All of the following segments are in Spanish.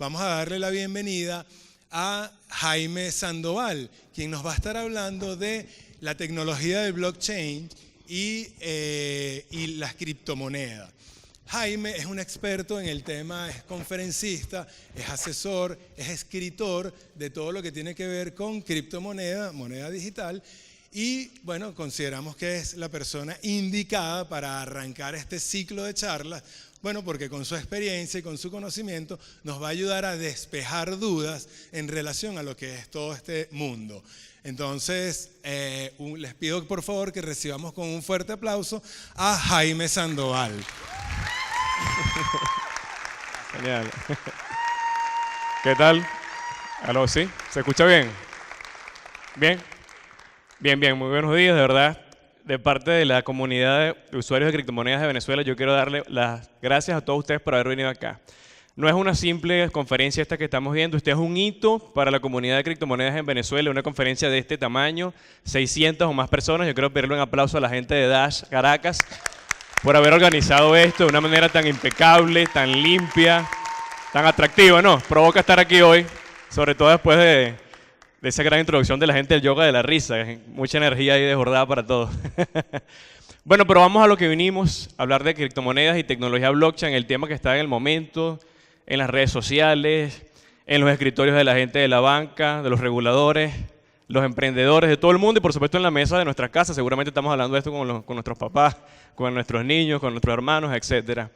vamos a darle la bienvenida a Jaime Sandoval, quien nos va a estar hablando de la tecnología del blockchain y las criptomonedas. Jaime es un experto en el tema, es conferencista, es asesor, es escritor de todo lo que tiene que ver con criptomoneda, moneda digital, y bueno, consideramos que es la persona indicada para arrancar este ciclo de charlas, bueno, porque con su experiencia y con su conocimiento nos va a ayudar a despejar dudas en relación a lo que es todo este mundo. Entonces, les pido por favor que recibamos con un fuerte aplauso a Jaime Sandoval. Genial. ¿Qué tal? ¿Aló? ¿Sí? ¿Se escucha bien? ¿Bien? Bien, bien. Muy buenos días, de verdad. De parte de la comunidad de usuarios de criptomonedas de Venezuela, yo quiero darle las gracias a todos ustedes por haber venido acá. No es una simple conferencia esta que estamos viendo, este es un hito para la comunidad de criptomonedas en Venezuela, una conferencia de este tamaño, 600 o más personas. Yo quiero pedirle un aplauso a la gente de Dash Caracas por haber organizado esto de una manera tan impecable, tan limpia, tan atractiva, ¿no? Provoca estar aquí hoy, sobre todo después de esa gran introducción de la gente del yoga de la risa. Mucha energía ahí desbordada para todos. Bueno, pero vamos a lo que vinimos, a hablar de criptomonedas y tecnología blockchain, el tema que está en el momento, en las redes sociales, en los escritorios de la gente de la banca, de los reguladores, los emprendedores, de todo el mundo y por supuesto en la mesa de nuestras casas. Seguramente estamos hablando de esto con nuestros papás, con nuestros niños, con nuestros hermanos, etc.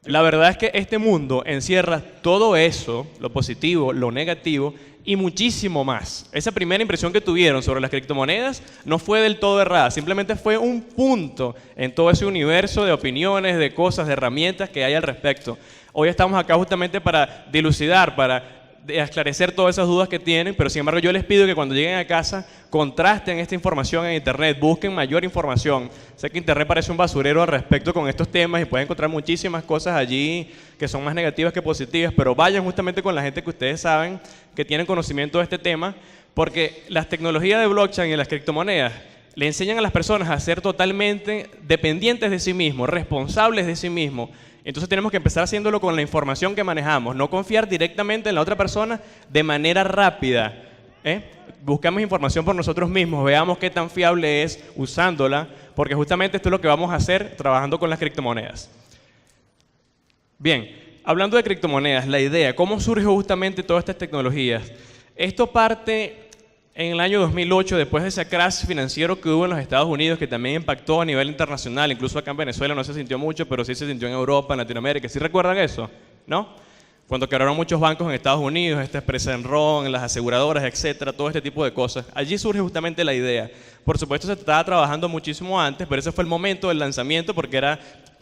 La verdad es que este mundo encierra todo eso, lo positivo, lo negativo y muchísimo más. Esa primera impresión que tuvieron sobre las criptomonedas no fue del todo errada, simplemente fue un punto en todo ese universo de opiniones, de cosas, de herramientas que hay al respecto. Hoy estamos acá justamente para dilucidar, para esclarecer todas esas dudas que tienen, pero sin embargo yo les pido que cuando lleguen a casa contrasten esta información en internet, busquen mayor información. Sé que internet parece un basurero al respecto con estos temas y pueden encontrar muchísimas cosas allí que son más negativas que positivas, pero vayan justamente con la gente que ustedes saben que tienen conocimiento de este tema, porque las tecnologías de blockchain y las criptomonedas le enseñan a las personas a ser totalmente dependientes de sí mismos, responsables de sí mismos. Entonces tenemos que empezar haciéndolo con la información que manejamos, no confiar directamente en la otra persona de manera rápida. Buscamos información por nosotros mismos, veamos qué tan fiable es usándola, porque justamente esto es lo que vamos a hacer trabajando con las criptomonedas. Bien, hablando de criptomonedas, la idea, ¿cómo surge justamente todas estas tecnologías? Esto parte en el año 2008, después de ese crash financiero que hubo en los Estados Unidos, que también impactó a nivel internacional, incluso acá en Venezuela no se sintió mucho, pero sí se sintió en Europa, en Latinoamérica. ¿Sí recuerdan eso? ¿No? Cuando quebraron muchos bancos en Estados Unidos, esta empresa Enron, las aseguradoras, etcétera, todo este tipo de cosas. Allí surge justamente la idea. Por supuesto se estaba trabajando muchísimo antes, pero ese fue el momento del lanzamiento porque era,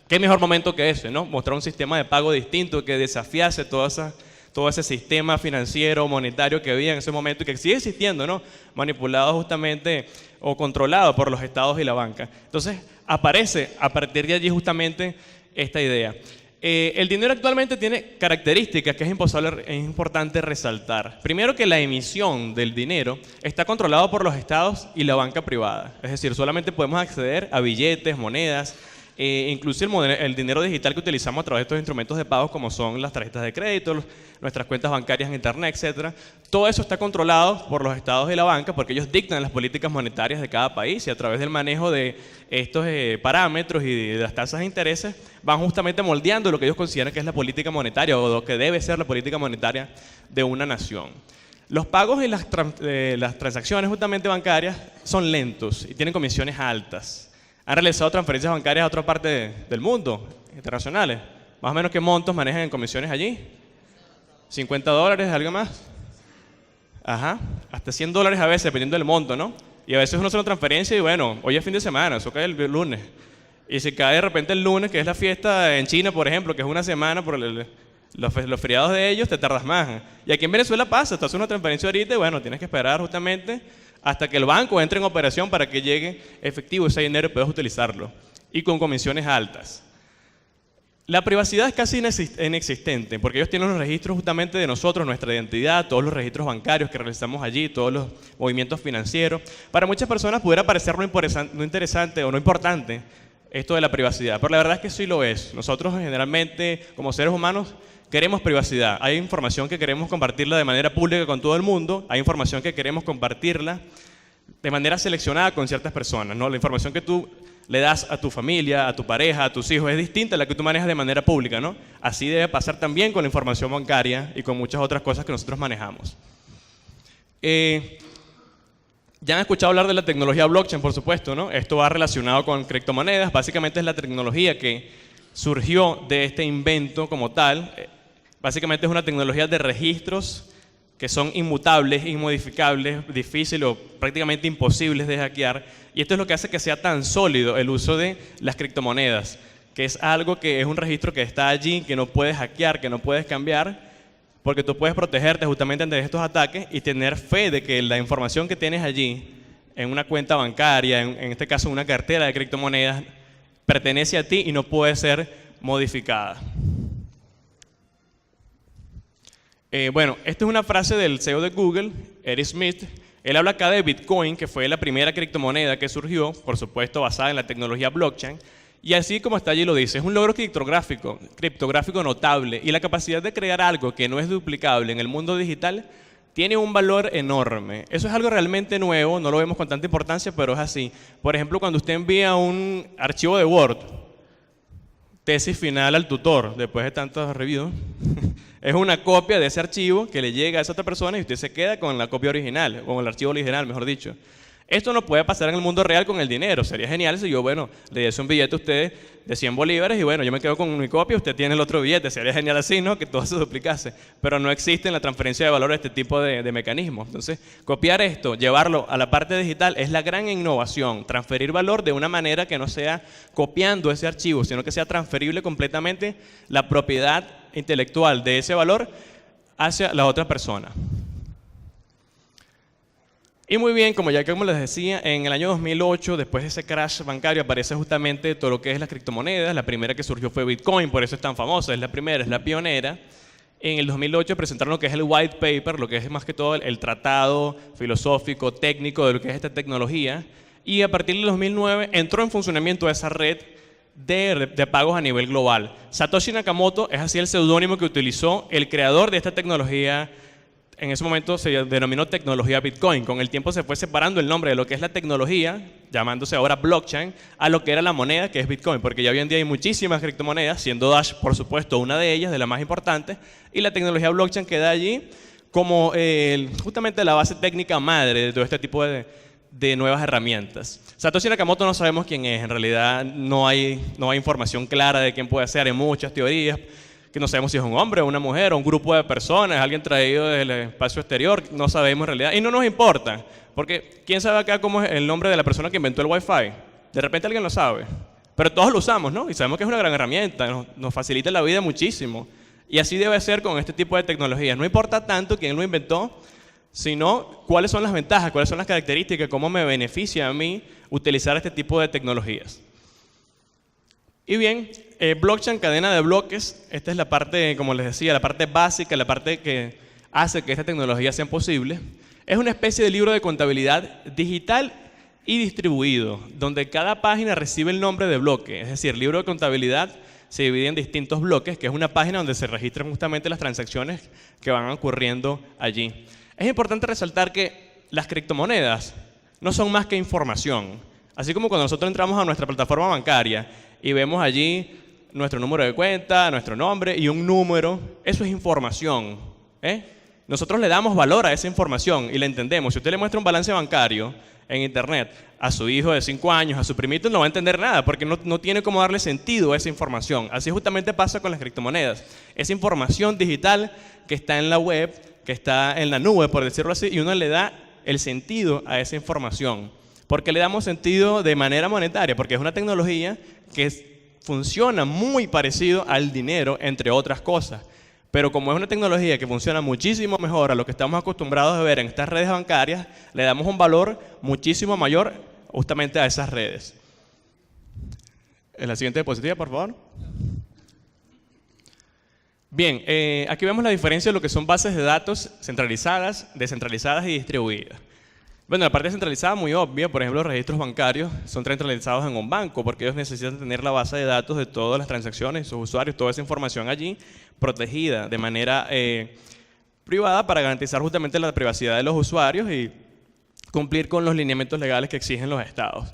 ¿qué mejor momento que ese, no? Mostrar un sistema de pago distinto que desafiase todo ese sistema financiero, monetario que había en ese momento y que sigue existiendo, ¿no? Manipulado justamente o controlado por los estados y la banca. Entonces aparece a partir de allí justamente esta idea. El dinero actualmente tiene características que es importante resaltar. Primero, que la emisión del dinero está controlado por los estados y la banca privada. Es decir, solamente podemos acceder a billetes, monedas, incluso el dinero digital que utilizamos a través de estos instrumentos de pago como son las tarjetas de crédito, nuestras cuentas bancarias en internet, etc. Todo eso está controlado por los estados y la banca porque ellos dictan las políticas monetarias de cada país y a través del manejo de estos parámetros y de las tasas de intereses van justamente moldeando lo que ellos consideran que es la política monetaria o lo que debe ser la política monetaria de una nación. Los pagos y las transacciones justamente bancarias son lentos y tienen comisiones altas. ¿Han realizado transferencias bancarias a otra parte del mundo, internacionales? ¿Más o menos qué montos manejan en comisiones allí? ¿$50? ¿Algo más? Ajá, hasta $100 a veces, dependiendo del monto, ¿no? Y a veces uno hace una transferencia y bueno, hoy es fin de semana, eso cae el lunes. Y si cae de repente el lunes, que es la fiesta en China, por ejemplo, que es una semana por los feriados de ellos, te tardas más. Y aquí en Venezuela pasa, tú haces una transferencia ahorita y bueno, tienes que esperar justamente hasta que el banco entre en operación para que llegue efectivo ese dinero y puedas utilizarlo. Y con comisiones altas. La privacidad es casi inexistente, porque ellos tienen los registros justamente de nosotros, nuestra identidad, todos los registros bancarios que realizamos allí, todos los movimientos financieros. Para muchas personas pudiera parecer no interesante o no importante esto de la privacidad, pero la verdad es que sí lo es. Nosotros generalmente, como seres humanos, queremos privacidad. Hay información que queremos compartirla de manera pública con todo el mundo, hay información que queremos compartirla de manera seleccionada con ciertas personas, ¿no? La información que tú le das a tu familia, a tu pareja, a tus hijos es distinta a la que tú manejas de manera pública, ¿no? Así debe pasar también con la información bancaria y con muchas otras cosas que nosotros manejamos. Ya han escuchado hablar de la tecnología blockchain, por supuesto, ¿no? Esto va relacionado con criptomonedas. Básicamente es la tecnología que surgió de este invento como tal. Básicamente es una tecnología de registros que son inmutables, inmodificables, difíciles o prácticamente imposibles de hackear. Y esto es lo que hace que sea tan sólido el uso de las criptomonedas, que es algo que es un registro que está allí, que no puedes hackear, que no puedes cambiar, porque tú puedes protegerte justamente ante estos ataques y tener fe de que la información que tienes allí, en una cuenta bancaria, en este caso una cartera de criptomonedas, pertenece a ti y no puede ser modificada. Bueno, esta es una frase del CEO de Google, Eric Schmidt. Él habla acá de Bitcoin, que fue la primera criptomoneda que surgió, por supuesto basada en la tecnología blockchain. Y así como está allí lo dice, es un logro criptográfico notable, y la capacidad de crear algo que no es duplicable en el mundo digital tiene un valor enorme. Eso es algo realmente nuevo, no lo vemos con tanta importancia, pero es así. Por ejemplo, cuando usted envía un archivo de Word, tesis final al tutor, después de tantos reviews, es una copia de ese archivo que le llega a esa otra persona y usted se queda con la copia original, o con el archivo original, mejor dicho. Esto no puede pasar en el mundo real con el dinero. Sería genial si yo, bueno, le diese un billete a usted de 100 bolívares y bueno, yo me quedo con mi copia, usted tiene el otro billete. Sería genial así, ¿no? Que todo se duplicase. Pero no existe en la transferencia de valor este tipo de mecanismos. Entonces, copiar esto, llevarlo a la parte digital es la gran innovación. Transferir valor de una manera que no sea copiando ese archivo, sino que sea transferible completamente la propiedad intelectual de ese valor hacia la otra persona. Y muy bien, como les decía, en el año 2008, después de ese crash bancario, aparece justamente todo lo que es las criptomonedas. La primera que surgió fue Bitcoin, por eso es tan famosa, es la primera, es la pionera. En el 2008 presentaron lo que es el white paper, lo que es más que todo el tratado filosófico, técnico de lo que es esta tecnología. Y a partir del 2009 entró en funcionamiento esa red de pagos a nivel global. Satoshi Nakamoto es así el seudónimo que utilizó el creador de esta tecnología. En ese momento se denominó tecnología Bitcoin. Con el tiempo se fue separando el nombre de lo que es la tecnología, llamándose ahora blockchain, a lo que era la moneda, que es Bitcoin. Porque ya hoy en día hay muchísimas criptomonedas, siendo Dash, por supuesto, una de ellas, de las más importantes. Y la tecnología blockchain queda allí como justamente la base técnica madre de todo este tipo de nuevas herramientas. Satoshi Nakamoto no sabemos quién es. En realidad no hay información clara de quién puede ser. Hay muchas teorías, que no sabemos si es un hombre o una mujer o un grupo de personas, alguien traído del espacio exterior, no sabemos en realidad. Y no nos importa, porque ¿quién sabe acá cómo es el nombre de la persona que inventó el Wi-Fi? De repente alguien lo sabe, pero todos lo usamos, ¿no? Y sabemos que es una gran herramienta, nos facilita la vida muchísimo. Y así debe ser con este tipo de tecnologías. No importa tanto quién lo inventó, sino cuáles son las ventajas, cuáles son las características, cómo me beneficia a mí utilizar este tipo de tecnologías. Y bien, blockchain, cadena de bloques, esta es la parte, como les decía, la parte básica, la parte que hace que esta tecnología sea posible. Es una especie de libro de contabilidad digital y distribuido, donde cada página recibe el nombre de bloque. Es decir, el libro de contabilidad se divide en distintos bloques, que es una página donde se registran justamente las transacciones que van ocurriendo allí. Es importante resaltar que las criptomonedas no son más que información. Así como cuando nosotros entramos a nuestra plataforma bancaria y vemos allí nuestro número de cuenta, nuestro nombre y un número, eso es información. Nosotros le damos valor a esa información y la entendemos. Si usted le muestra un balance bancario en internet a su hijo de 5 años, a su primito, no va a entender nada porque no tiene cómo darle sentido a esa información. Así justamente pasa con las criptomonedas. Esa información digital que está en la web, que está en la nube, por decirlo así, y uno le da el sentido a esa información. ¿Por qué le damos sentido de manera monetaria? Porque es una tecnología que funciona muy parecido al dinero, entre otras cosas. Pero como es una tecnología que funciona muchísimo mejor a lo que estamos acostumbrados a ver en estas redes bancarias, le damos un valor muchísimo mayor justamente a esas redes. En la siguiente diapositiva, por favor. Bien, aquí vemos la diferencia de lo que son bases de datos centralizadas, descentralizadas y distribuidas. Bueno, la parte centralizada muy obvia, por ejemplo, los registros bancarios son centralizados en un banco porque ellos necesitan tener la base de datos de todas las transacciones, sus usuarios, toda esa información allí protegida de manera privada para garantizar justamente la privacidad de los usuarios y cumplir con los lineamientos legales que exigen los estados.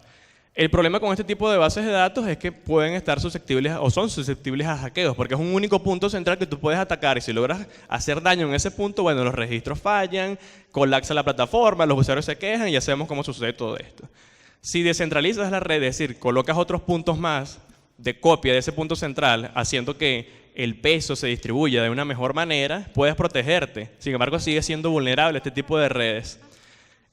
El problema con este tipo de bases de datos es que pueden estar susceptibles o son susceptibles a hackeos, porque es un único punto central que tú puedes atacar y si logras hacer daño en ese punto, bueno, los registros fallan, colapsa la plataforma, los usuarios se quejan y ya sabemos cómo sucede todo esto. Si descentralizas la red, es decir, colocas otros puntos más de copia de ese punto central, haciendo que el peso se distribuya de una mejor manera, puedes protegerte. Sin embargo, sigue siendo vulnerable este tipo de redes.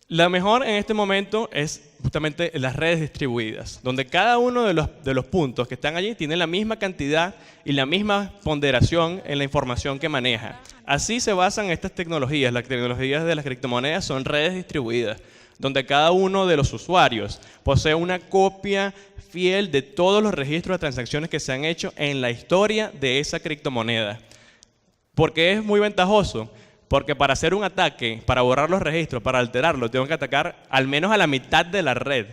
La mejor en este momento es justamente las redes distribuidas, donde cada uno de los puntos que están allí tiene la misma cantidad y la misma ponderación en la información que maneja. Así se basan estas tecnologías. Las tecnologías de las criptomonedas son redes distribuidas, donde cada uno de los usuarios posee una copia fiel de todos los registros de transacciones que se han hecho en la historia de esa criptomoneda. ¿Por qué es muy ventajoso? Porque para hacer un ataque, para borrar los registros, para alterarlo, tengo que atacar al menos a la mitad de la red.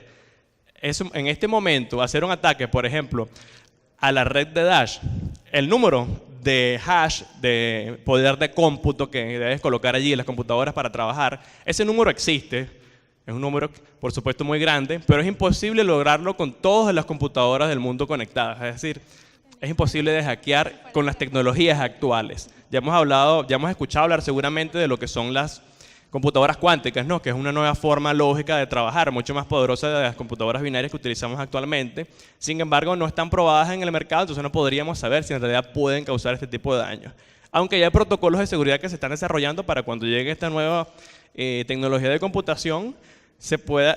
En este momento, hacer un ataque, por ejemplo, a la red de Dash, el número de hash, de poder de cómputo que debes colocar allí en las computadoras para trabajar, ese número existe. Es un número, por supuesto, muy grande, pero es imposible lograrlo con todas las computadoras del mundo conectadas. Es decir, es imposible de hackear con las tecnologías actuales. Ya hemos escuchado hablar seguramente de lo que son las computadoras cuánticas, ¿no? Que es una nueva forma lógica de trabajar, mucho más poderosa de las computadoras binarias que utilizamos actualmente. Sin embargo, no están probadas en el mercado, entonces no podríamos saber si en realidad pueden causar este tipo de daños. Aunque ya hay protocolos de seguridad que se están desarrollando para cuando llegue esta nueva tecnología de computación, se pueda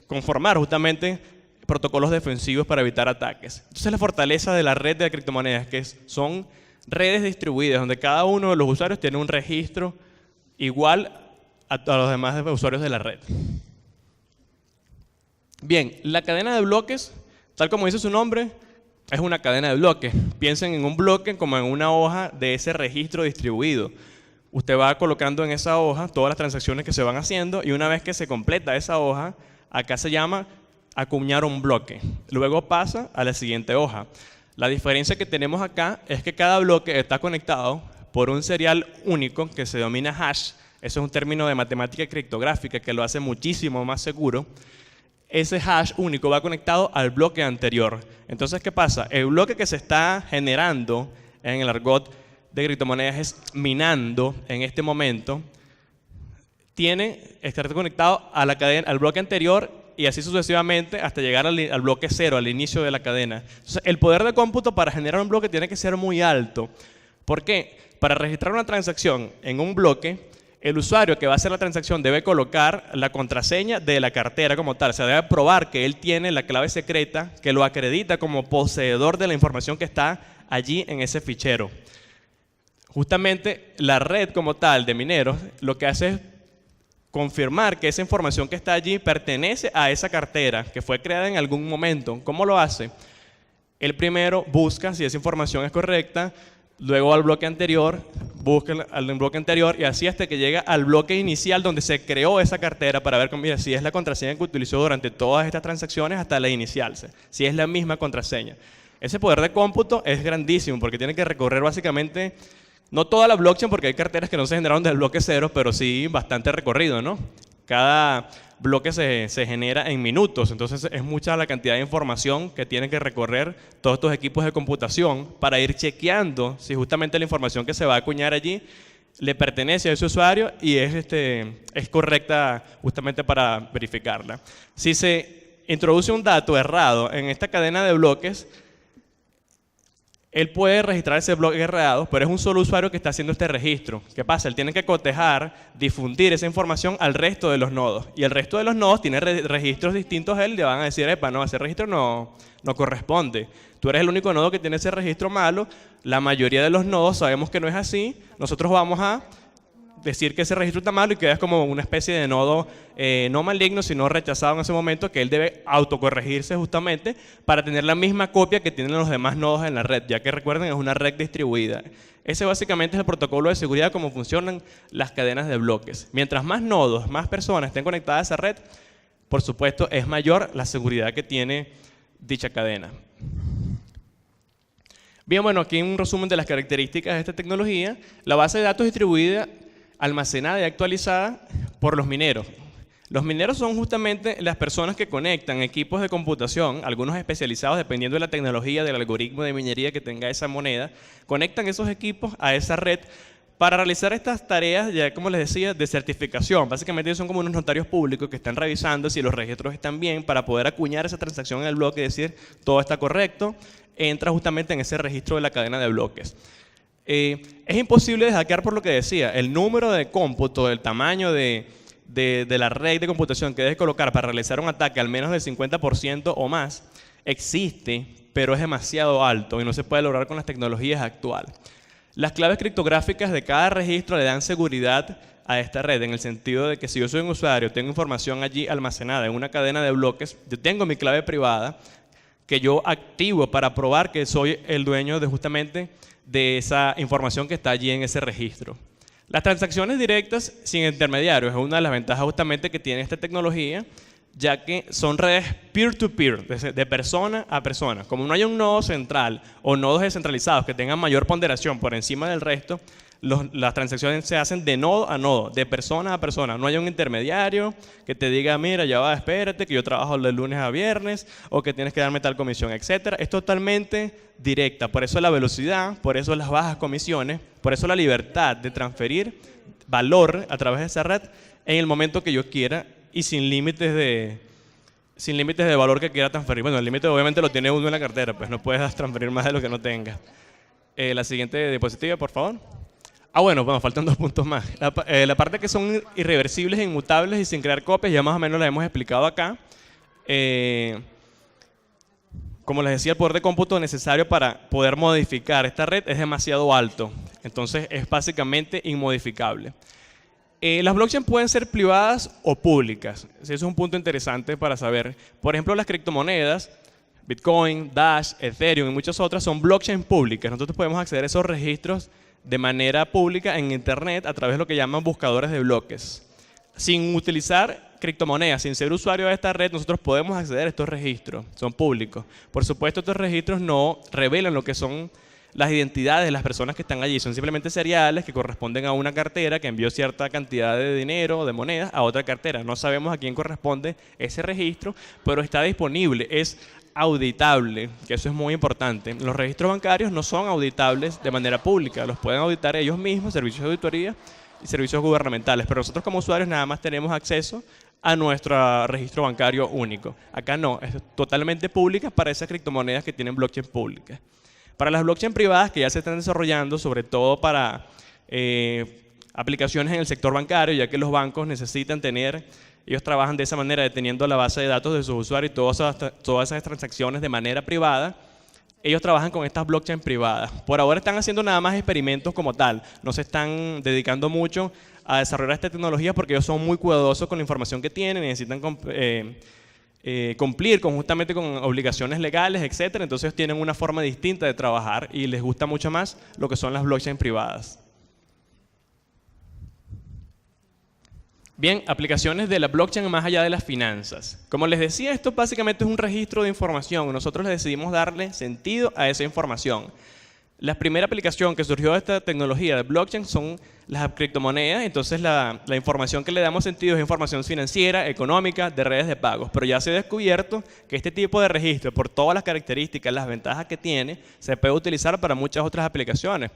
conformar justamente protocolos defensivos para evitar ataques. Entonces la fortaleza de la red de criptomonedas, que son redes distribuidas, donde cada uno de los usuarios tiene un registro igual a los demás usuarios de la red. Bien, la cadena de bloques, tal como dice su nombre, es una cadena de bloques. Piensen en un bloque como en una hoja de ese registro distribuido. Usted va colocando en esa hoja todas las transacciones que se van haciendo y una vez que se completa esa hoja, acá se llama acuñar un bloque. Luego pasa a la siguiente hoja. La diferencia que tenemos acá es que cada bloque está conectado por un serial único que se denomina hash. Eso es un término de matemática criptográfica que lo hace muchísimo más seguro. Ese hash único va conectado al bloque anterior. Entonces, ¿qué pasa? El bloque que se está generando en el argot de criptomonedas es minando en este momento, está conectado a la cadena, al bloque anterior y así sucesivamente hasta llegar al bloque cero, al inicio de la cadena. Entonces, el poder de cómputo para generar un bloque tiene que ser muy alto. ¿Por qué? Para registrar una transacción en un bloque, el usuario que va a hacer la transacción debe colocar la contraseña de la cartera como tal. O sea, debe probar que él tiene la clave secreta que lo acredita como poseedor de la información que está allí en ese fichero. Justamente la red como tal de mineros lo que hace es confirmar que esa información que está allí pertenece a esa cartera que fue creada en algún momento. ¿Cómo lo hace? Él primero busca si esa información es correcta, luego al bloque anterior, busca al bloque anterior y así hasta que llega al bloque inicial donde se creó esa cartera para ver mira, si es la contraseña que utilizó durante todas estas transacciones hasta la inicial, si es la misma contraseña. Ese poder de cómputo es grandísimo porque tiene que recorrer básicamente no toda la blockchain porque hay carteras que no se generaron del bloque cero, pero sí bastante recorrido, ¿no? Cada bloque se genera en minutos, entonces es mucha la cantidad de información que tienen que recorrer todos estos equipos de computación para ir chequeando si justamente la información que se va a acuñar allí le pertenece a ese usuario y es correcta justamente para verificarla. Si se introduce un dato errado en esta cadena de bloques, él puede registrar ese bloque errado, pero es un solo usuario que está haciendo este registro. ¿Qué pasa? Él tiene que cotejar, difundir esa información al resto de los nodos. Y el resto de los nodos tiene registros distintos a él y le van a decir, epa, no, ese registro no corresponde. Tú eres el único nodo que tiene ese registro malo. La mayoría de los nodos sabemos que no es así. Nosotros vamos a decir que ese registro está malo y quedas como una especie de nodo no maligno, sino rechazado en ese momento, que él debe autocorregirse justamente para tener la misma copia que tienen los demás nodos en la red, ya que recuerden es una red distribuida. Ese básicamente es el protocolo de seguridad, cómo funcionan las cadenas de bloques. Mientras más nodos, más personas estén conectadas a esa red, por supuesto, es mayor la seguridad que tiene dicha cadena. Bien, bueno, aquí un resumen de las características de esta tecnología. La base de datos distribuida, almacenada y actualizada por los mineros. Los mineros son justamente las personas que conectan equipos de computación, algunos especializados dependiendo de la tecnología, del algoritmo de minería que tenga esa moneda, conectan esos equipos a esa red para realizar estas tareas, ya como les decía, de certificación. Básicamente ellos son como unos notarios públicos que están revisando si los registros están bien para poder acuñar esa transacción en el bloque y decir todo está correcto, entra justamente en ese registro de la cadena de bloques. Es imposible de hackear por lo que decía, el número de cómputo, el tamaño de la red de computación que debes colocar para realizar un ataque al menos del 50% o más, existe, pero es demasiado alto y no se puede lograr con las tecnologías actuales. Las claves criptográficas de cada registro le dan seguridad a esta red, en el sentido de que si yo soy un usuario, tengo información allí almacenada en una cadena de bloques, yo tengo mi clave privada que yo activo para probar que soy el dueño de justamente de esa información que está allí en ese registro. Las transacciones directas sin intermediarios es una de las ventajas justamente que tiene esta tecnología, ya que son redes peer-to-peer, de persona a persona. Como no hay un nodo central o nodos descentralizados que tengan mayor ponderación por encima del resto, las transacciones se hacen de nodo a nodo, de persona a persona. No hay un intermediario que te diga, mira, ya va, espérate, que yo trabajo de lunes a viernes, o que tienes que darme tal comisión, etc. Es totalmente directa. Por eso la velocidad, por eso las bajas comisiones, por eso la libertad de transferir valor a través de esa red en el momento que yo quiera y sin límites de valor que quiera transferir. Bueno, el límite obviamente lo tiene uno en la cartera, pues no puedes transferir más de lo que no tengas. La siguiente diapositiva, por favor. Bueno, faltan 2 puntos más. La parte que son irreversibles, inmutables y sin crear copias, ya más o menos la hemos explicado acá. Como les decía, el poder de cómputo necesario para poder modificar esta red es demasiado alto. Entonces, es básicamente inmodificable. Las blockchains pueden ser privadas o públicas. Ese es un punto interesante para saber. Por ejemplo, las criptomonedas, Bitcoin, Dash, Ethereum y muchas otras son blockchains públicas. Nosotros podemos acceder a esos registros de manera pública en Internet a través de lo que llaman buscadores de bloques. Sin utilizar criptomonedas, sin ser usuario de esta red, nosotros podemos acceder a estos registros. Son públicos. Por supuesto, estos registros no revelan lo que son las identidades de las personas que están allí. Son simplemente seriales que corresponden a una cartera que envió cierta cantidad de dinero o de monedas a otra cartera. No sabemos a quién corresponde ese registro, pero está disponible. Es auditable, que eso es muy importante. Los registros bancarios no son auditables de manera pública. Los pueden auditar ellos mismos, servicios de auditoría y servicios gubernamentales. Pero nosotros como usuarios nada más tenemos acceso a nuestro registro bancario único. Acá no, es totalmente pública para esas criptomonedas que tienen blockchain públicas. Para las blockchain privadas que ya se están desarrollando, sobre todo para aplicaciones en el sector bancario, ya que los bancos necesitan tener, ellos trabajan de esa manera, deteniendo la base de datos de sus usuarios y todas esas transacciones de manera privada, ellos trabajan con estas blockchain privadas. Por ahora están haciendo nada más experimentos como tal, no se están dedicando mucho a desarrollar esta tecnología porque ellos son muy cuidadosos con la información que tienen, necesitan cumplir justamente con obligaciones legales, etc. Entonces tienen una forma distinta de trabajar y les gusta mucho más lo que son las blockchain privadas. Bien, aplicaciones de la blockchain más allá de las finanzas. Como les decía, esto básicamente es un registro de información. Nosotros decidimos darle sentido a esa información. La primera aplicación que surgió de esta tecnología de blockchain son las criptomonedas. Entonces la información que le damos sentido es información financiera, económica, de redes de pagos. Pero ya se ha descubierto que este tipo de registro, por todas las características, las ventajas que tiene, se puede utilizar para muchas otras aplicaciones.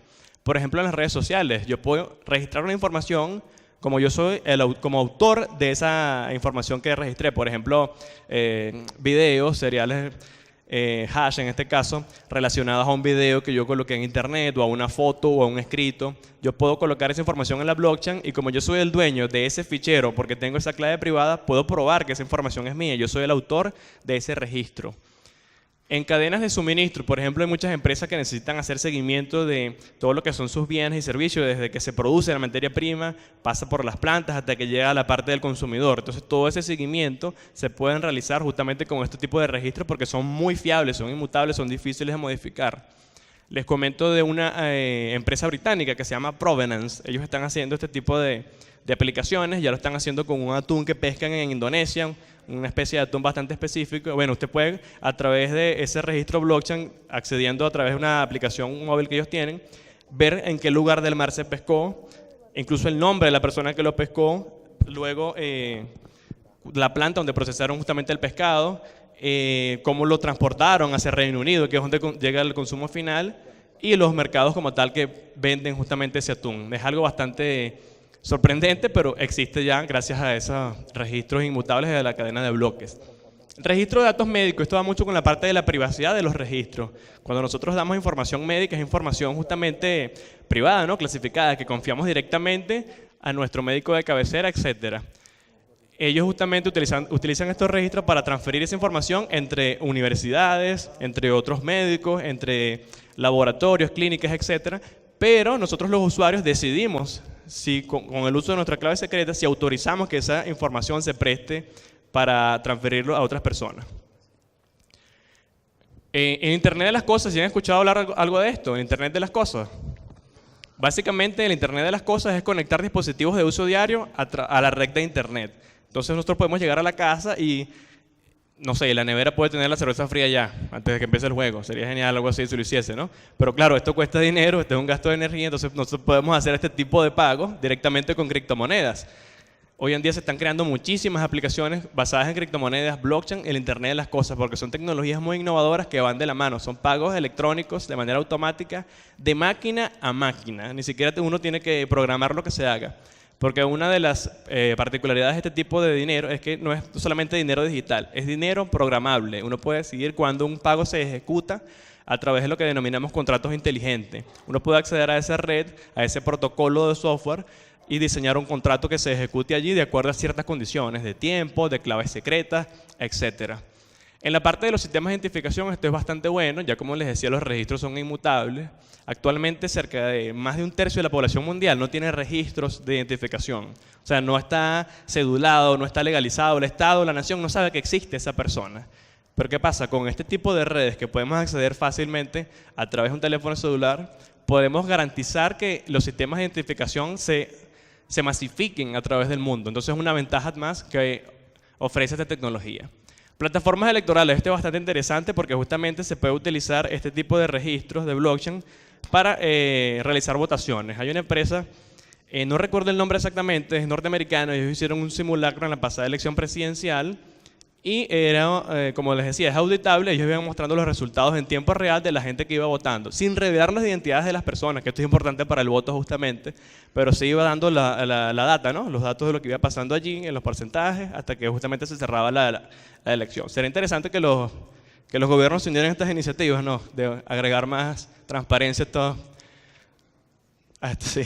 Por ejemplo, en las redes sociales, yo puedo registrar una información como yo soy como autor de esa información que registré. Por ejemplo, videos, seriales, hash en este caso, relacionados a un video que yo coloqué en internet o a una foto o a un escrito. Yo puedo colocar esa información en la blockchain y como yo soy el dueño de ese fichero porque tengo esa clave privada, puedo probar que esa información es mía. Yo soy el autor de ese registro. En cadenas de suministro, por ejemplo, hay muchas empresas que necesitan hacer seguimiento de todo lo que son sus bienes y servicios, desde que se produce la materia prima, pasa por las plantas hasta que llega a la parte del consumidor. Entonces, todo ese seguimiento se pueden realizar justamente con este tipo de registros porque son muy fiables, son inmutables, son difíciles de modificar. Les comento de una empresa británica que se llama Provenance. Ellos están haciendo este tipo de aplicaciones, ya lo están haciendo con un atún que pescan en Indonesia, una especie de atún bastante específico. Bueno, usted puede, a través de ese registro blockchain, accediendo a través de una aplicación móvil que ellos tienen, ver en qué lugar del mar se pescó, incluso el nombre de la persona que lo pescó, luego la planta donde procesaron justamente el pescado, cómo lo transportaron hacia Reino Unido, que es donde llega el consumo final, y los mercados como tal que venden justamente ese atún. Es algo bastante sorprendente, pero existe ya gracias a esos registros inmutables de la cadena de bloques. Registro de datos médicos, esto va mucho con la parte de la privacidad de los registros. Cuando nosotros damos información médica, es información justamente privada, ¿no? Clasificada, que confiamos directamente a nuestro médico de cabecera, etcétera. Ellos justamente utilizan estos registros para transferir esa información entre universidades, entre otros médicos, entre laboratorios, clínicas, etcétera. Pero nosotros los usuarios decidimos, si con el uso de nuestra clave secreta, si autorizamos que esa información se preste para transferirlo a otras personas. En Internet de las Cosas, ¿sí han escuchado hablar algo de esto? En Internet de las Cosas. Básicamente, el Internet de las Cosas es conectar dispositivos de uso diario a la red de Internet. Entonces nosotros podemos llegar a la casa y, no sé, la nevera puede tener la cerveza fría ya, antes de que empiece el juego. Sería genial algo así si lo hiciese, ¿no? Pero claro, esto cuesta dinero, esto es un gasto de energía, entonces nosotros podemos hacer este tipo de pagos directamente con criptomonedas. Hoy en día se están creando muchísimas aplicaciones basadas en criptomonedas, blockchain, el Internet de las Cosas, porque son tecnologías muy innovadoras que van de la mano. Son pagos electrónicos de manera automática, de máquina a máquina. Ni siquiera uno tiene que programar lo que se haga. Porque una de las particularidades de este tipo de dinero es que no es solamente dinero digital, es dinero programable. Uno puede decidir cuándo un pago se ejecuta a través de lo que denominamos contratos inteligentes. Uno puede acceder a esa red, a ese protocolo de software y diseñar un contrato que se ejecute allí de acuerdo a ciertas condiciones de tiempo, de claves secretas, etcétera. En la parte de los sistemas de identificación esto es bastante bueno, ya como les decía los registros son inmutables. Actualmente cerca de más de un tercio de la población mundial no tiene registros de identificación. O sea, no está cedulado, no está legalizado, el Estado, la nación no sabe que existe esa persona. Pero ¿qué pasa? Con este tipo de redes que podemos acceder fácilmente a través de un teléfono celular, podemos garantizar que los sistemas de identificación se masifiquen a través del mundo. Entonces es una ventaja más que ofrece esta tecnología. Plataformas electorales, esto es bastante interesante porque justamente se puede utilizar este tipo de registros de blockchain para realizar votaciones. Hay una empresa, no recuerdo el nombre exactamente, es norteamericano, ellos hicieron un simulacro en la pasada elección presidencial y era, como les decía, es auditable, ellos iban mostrando los resultados en tiempo real de la gente que iba votando, sin revelar las identidades de las personas, que esto es importante para el voto justamente, pero se iba dando la data, ¿no? Los datos de lo que iba pasando allí, en los porcentajes, hasta que justamente se cerraba la elección. Sería interesante que los gobiernos se unieran a estas iniciativas, ¿no? De agregar más transparencia a todo. Sí.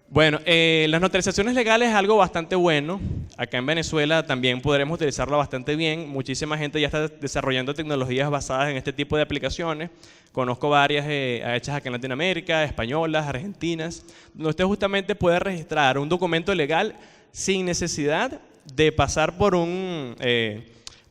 Bueno, las notarizaciones legales es algo bastante bueno. Acá en Venezuela también podremos utilizarlo bastante bien. Muchísima gente ya está desarrollando tecnologías basadas en este tipo de aplicaciones. Conozco varias hechas acá en Latinoamérica, españolas, argentinas, donde usted justamente puede registrar un documento legal sin necesidad de pasar por un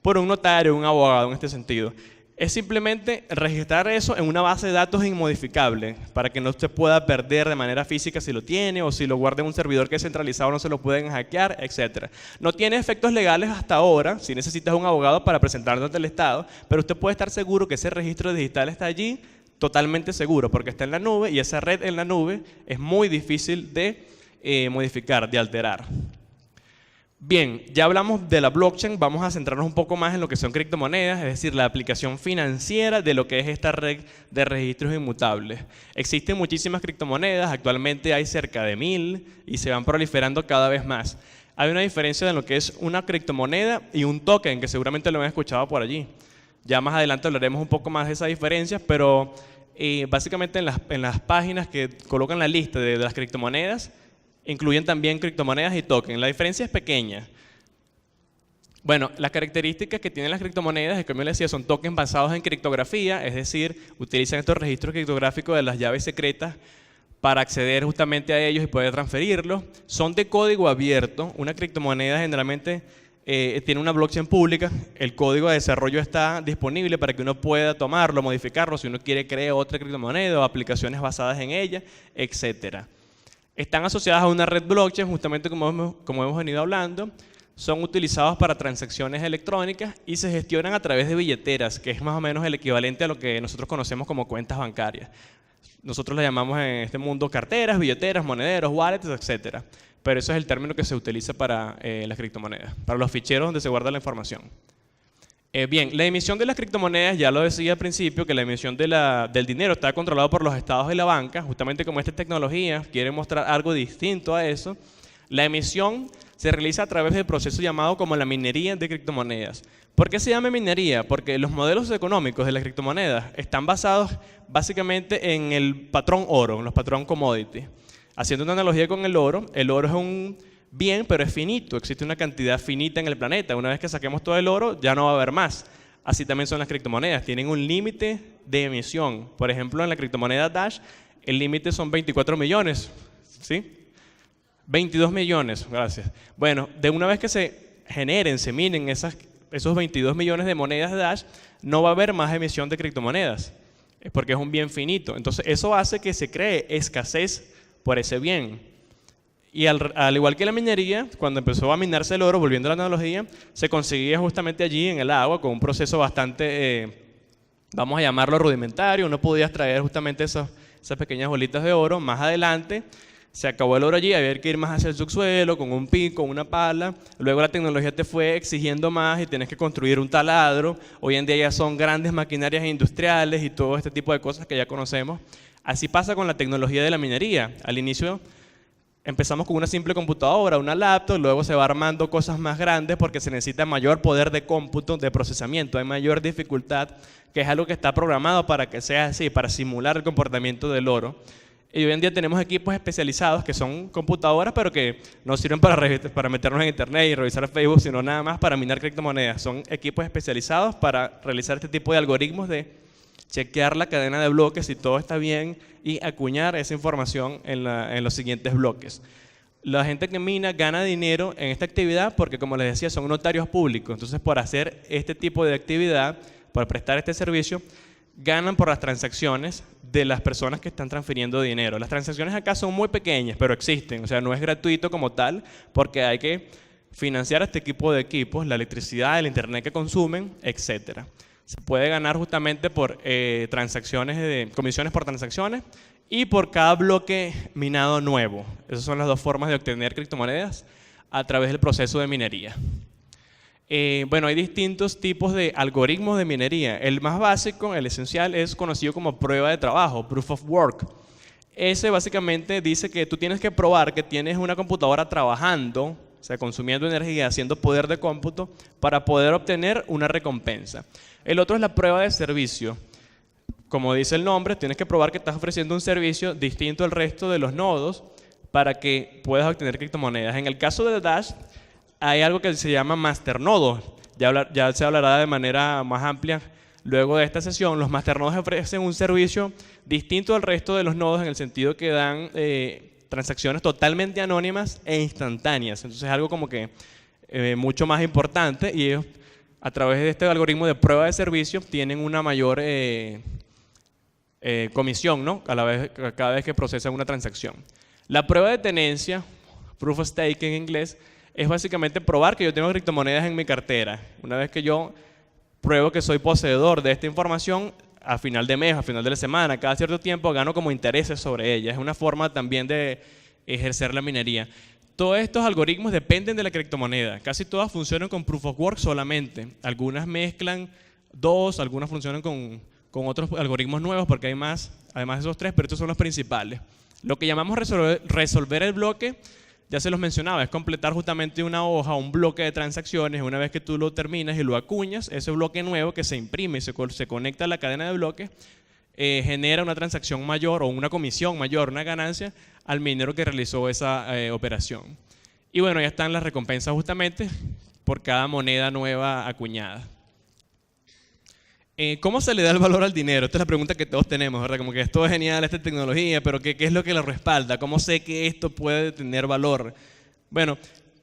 notario, un abogado en este sentido. Es simplemente registrar eso en una base de datos inmodificable para que no se pueda perder de manera física si lo tiene o si lo guarda en un servidor que es centralizado no se lo pueden hackear, etc. No tiene efectos legales hasta ahora, si necesitas un abogado para presentarlo ante el Estado, pero usted puede estar seguro que ese registro digital está allí, totalmente seguro, porque está en la nube y esa red en la nube es muy difícil de modificar, de alterar. Bien, ya hablamos de la blockchain, vamos a centrarnos un poco más en lo que son criptomonedas, es decir, la aplicación financiera de lo que es esta red de registros inmutables. Existen muchísimas criptomonedas, actualmente hay cerca de 1000 y se van proliferando cada vez más. Hay una diferencia en lo que es una criptomoneda y un token, que seguramente lo han escuchado por allí. Ya más adelante hablaremos un poco más de esas diferencias, pero básicamente en las páginas que colocan la lista de las criptomonedas, incluyen también criptomonedas y tokens. La diferencia es pequeña. Bueno, las características que tienen las criptomonedas, como les decía, son tokens basados en criptografía, es decir, utilizan estos registros criptográficos de las llaves secretas para acceder justamente a ellos y poder transferirlos. Son de código abierto. Una criptomoneda generalmente tiene una blockchain pública, el código de desarrollo está disponible para que uno pueda tomarlo, modificarlo, si uno quiere crear otra criptomoneda o aplicaciones basadas en ella, etc. Están asociadas a una red blockchain, justamente como hemos venido hablando, son utilizados para transacciones electrónicas y se gestionan a través de billeteras, que es más o menos el equivalente a lo que nosotros conocemos como cuentas bancarias. Nosotros las llamamos en este mundo carteras, billeteras, monederos, wallets, etc. Pero eso es el término que se utiliza para las criptomonedas, para los ficheros donde se guarda la información. Bien, la emisión de las criptomonedas, ya lo decía al principio, que la emisión del dinero está controlado por los estados de la banca, justamente como esta tecnología quiere mostrar algo distinto a eso. La emisión se realiza a través del proceso llamado como la minería de criptomonedas. ¿Por qué se llama minería? Porque los modelos económicos de las criptomonedas están basados básicamente en el patrón oro, en los patrón commodity. Haciendo una analogía con el oro es un bien, pero es finito, existe una cantidad finita en el planeta. Una vez que saquemos todo el oro, ya no va a haber más. Así también son las criptomonedas, tienen un límite de emisión. Por ejemplo, en la criptomoneda Dash, el límite son 24 millones, ¿sí? 22 millones, gracias. Bueno, de una vez que se generen, se minen esos 22 millones de monedas de Dash, no va a haber más emisión de criptomonedas, porque es un bien finito. Entonces, eso hace que se cree escasez por ese bien. Y al igual que la minería, cuando empezó a minarse el oro, volviendo a la analogía, se conseguía justamente allí en el agua con un proceso bastante, vamos a llamarlo rudimentario. Uno podía extraer justamente esas pequeñas bolitas de oro. Más adelante se acabó el oro allí, había que ir más hacia el subsuelo con un pico, una pala. Luego la tecnología te fue exigiendo más y tienes que construir un taladro. Hoy en día ya son grandes maquinarias industriales y todo este tipo de cosas que ya conocemos. Así pasa con la tecnología de la minería. Al inicio empezamos con una simple computadora, una laptop, luego se va armando cosas más grandes porque se necesita mayor poder de cómputo, de procesamiento, hay mayor dificultad, que es algo que está programado para que sea así, para simular el comportamiento del oro. Y hoy en día tenemos equipos especializados que son computadoras, pero que no sirven para meternos en internet y revisar Facebook, sino nada más para minar criptomonedas. Son equipos especializados para realizar este tipo de algoritmos de chequear la cadena de bloques si todo está bien y acuñar esa información en los siguientes bloques. La gente que mina gana dinero en esta actividad porque, como les decía, son notarios públicos. Entonces, por hacer este tipo de actividad, por prestar este servicio, ganan por las transacciones de las personas que están transfiriendo dinero. Las transacciones acá son muy pequeñas, pero existen. O sea, no es gratuito como tal, porque hay que financiar este equipo de equipos, la electricidad, el internet que consumen, etc. Se puede ganar justamente por comisiones por transacciones y por cada bloque minado nuevo. Esas son las dos formas de obtener criptomonedas a través del proceso de minería. Bueno, hay distintos tipos de algoritmos de minería. El más básico, el esencial, es conocido como prueba de trabajo, proof of work. Ese básicamente dice que tú tienes que probar que tienes una computadora trabajando, o sea, consumiendo energía, haciendo poder de cómputo, para poder obtener una recompensa. El otro es la prueba de servicio. Como dice el nombre, tienes que probar que estás ofreciendo un servicio distinto al resto de los nodos para que puedas obtener criptomonedas. En el caso de Dash, hay algo que se llama masternodos. Ya se hablará de manera más amplia luego de esta sesión. Los masternodos ofrecen un servicio distinto al resto de los nodos en el sentido que dan transacciones totalmente anónimas e instantáneas. Entonces es algo como que mucho más importante y ellos, a través de este algoritmo de prueba de servicio, tienen una mayor comisión, ¿no? Cada vez que procesan una transacción. La prueba de tenencia, proof of stake en inglés, es básicamente probar que yo tengo criptomonedas en mi cartera. Una vez que yo pruebo que soy poseedor de esta información, a final de mes, a final de la semana, cada cierto tiempo gano como intereses sobre ella. Es una forma también de ejercer la minería. Todos estos algoritmos dependen de la criptomoneda. Casi todas funcionan con proof of work solamente. Algunas mezclan dos, algunas funcionan con otros algoritmos nuevos porque hay más, además de esos tres, pero estos son los principales. Lo que llamamos resolver el bloque, ya se los mencionaba, es completar justamente una hoja, un bloque de transacciones. Una vez que tú lo terminas y lo acuñas, ese bloque nuevo que se imprime y se conecta a la cadena de bloques, genera una transacción mayor o una comisión mayor, una ganancia al minero que realizó esa operación. Y bueno, ya están las recompensas justamente por cada moneda nueva acuñada. ¿Cómo se le da el valor al dinero? Esta es la pregunta que todos tenemos, ¿verdad? Como que esto es genial, esta tecnología, pero ¿qué es lo que lo respalda? ¿Cómo sé que esto puede tener valor? Bueno,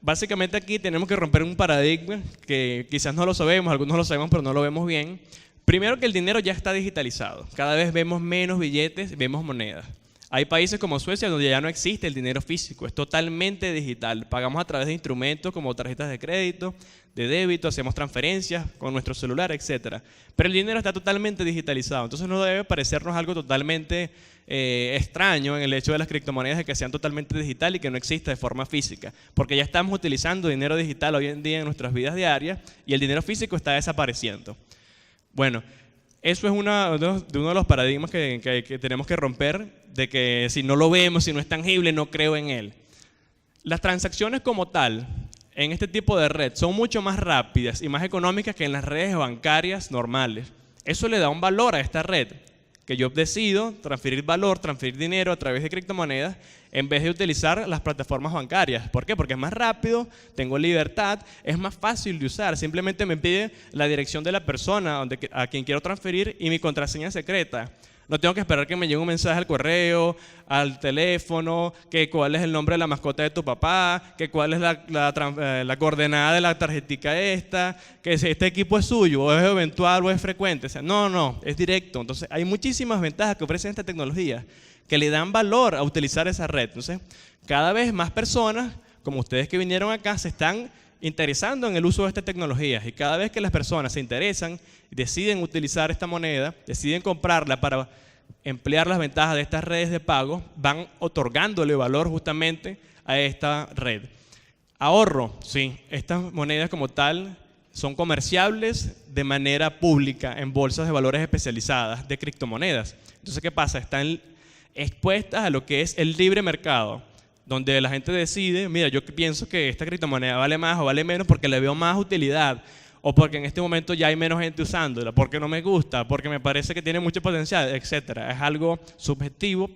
básicamente aquí tenemos que romper un paradigma que quizás no lo sabemos, algunos lo sabemos, pero no lo vemos bien. Primero que el dinero ya está digitalizado. Cada vez vemos menos billetes, vemos monedas. Hay países como Suecia donde ya no existe el dinero físico, es totalmente digital. Pagamos a través de instrumentos como tarjetas de crédito, de débito, hacemos transferencias con nuestro celular, etc. Pero el dinero está totalmente digitalizado, entonces no debe parecernos algo totalmente extraño en el hecho de las criptomonedas de que sean totalmente digital y que no exista de forma física, porque ya estamos utilizando dinero digital hoy en día en nuestras vidas diarias y el dinero físico está desapareciendo. Bueno, eso es uno de los paradigmas que tenemos que romper, de que si no lo vemos, si no es tangible, no creo en él. Las transacciones como tal, en este tipo de red, son mucho más rápidas y más económicas que en las redes bancarias normales. Eso le da un valor a esta red, que yo decido transferir valor, transferir dinero a través de criptomonedas en vez de utilizar las plataformas bancarias. ¿Por qué? Porque es más rápido, tengo libertad, es más fácil de usar. Simplemente me pide la dirección de la persona a quien quiero transferir y mi contraseña secreta. No tengo que esperar que me llegue un mensaje al correo, al teléfono, que cuál es el nombre de la mascota de tu papá, que cuál es la coordenada de la tarjetica esta, que si este equipo es suyo, o es eventual o es frecuente. O sea, no, es directo. Entonces, hay muchísimas ventajas que ofrecen esta tecnología que le dan valor a utilizar esa red. Entonces, cada vez más personas, como ustedes que vinieron acá, se están interesando en el uso de estas tecnologías, y cada vez que las personas se interesan y deciden utilizar esta moneda, deciden comprarla para emplear las ventajas de estas redes de pago, van otorgándole valor justamente a esta red. Ahorro, sí, estas monedas como tal son comerciables de manera pública en bolsas de valores especializadas de criptomonedas. Entonces, ¿qué pasa? Están expuestas a lo que es el libre mercado, donde la gente decide, mira, yo pienso que esta criptomoneda vale más o vale menos porque le veo más utilidad, o porque en este momento ya hay menos gente usándola, porque no me gusta, porque me parece que tiene mucho potencial, etc. Es algo subjetivo,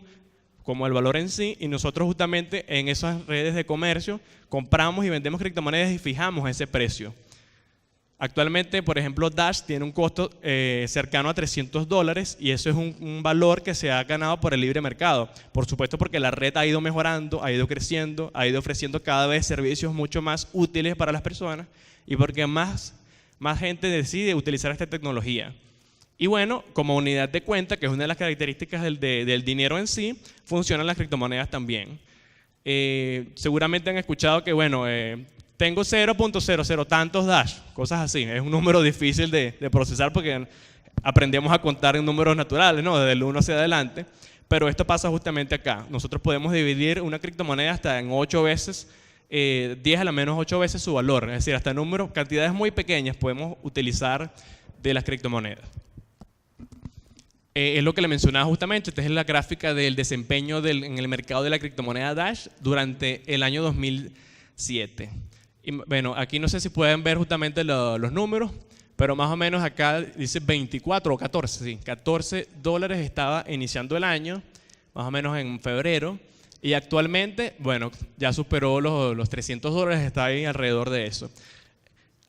como el valor en sí, y nosotros justamente en esas redes de comercio compramos y vendemos criptomonedas y fijamos ese precio. Actualmente, por ejemplo, Dash tiene un costo cercano a $300 y eso es un valor que se ha ganado por el libre mercado. Por supuesto, porque la red ha ido mejorando, ha ido creciendo, ha ido ofreciendo cada vez servicios mucho más útiles para las personas y porque más gente decide utilizar esta tecnología. Y bueno, como unidad de cuenta, que es una de las características del dinero en sí, funcionan las criptomonedas también. Seguramente han escuchado que, bueno, tengo 0.00 tantos Dash, cosas así. Es un número difícil de procesar porque aprendemos a contar en números naturales, ¿no? Desde el 1 hacia adelante. Pero esto pasa justamente acá. Nosotros podemos dividir una criptomoneda hasta en 8 veces, 10 a la menos 8 veces su valor. Es decir, hasta números, cantidades muy pequeñas podemos utilizar de las criptomonedas. Es lo que le mencionaba justamente. Esta es la gráfica del desempeño en el mercado de la criptomoneda Dash durante el año 2007. Y bueno, aquí no sé si pueden ver justamente los números, pero más o menos acá dice 24 o 14, sí, $14 estaba iniciando el año, más o menos en febrero, y actualmente, bueno, ya superó los $300, está ahí alrededor de eso.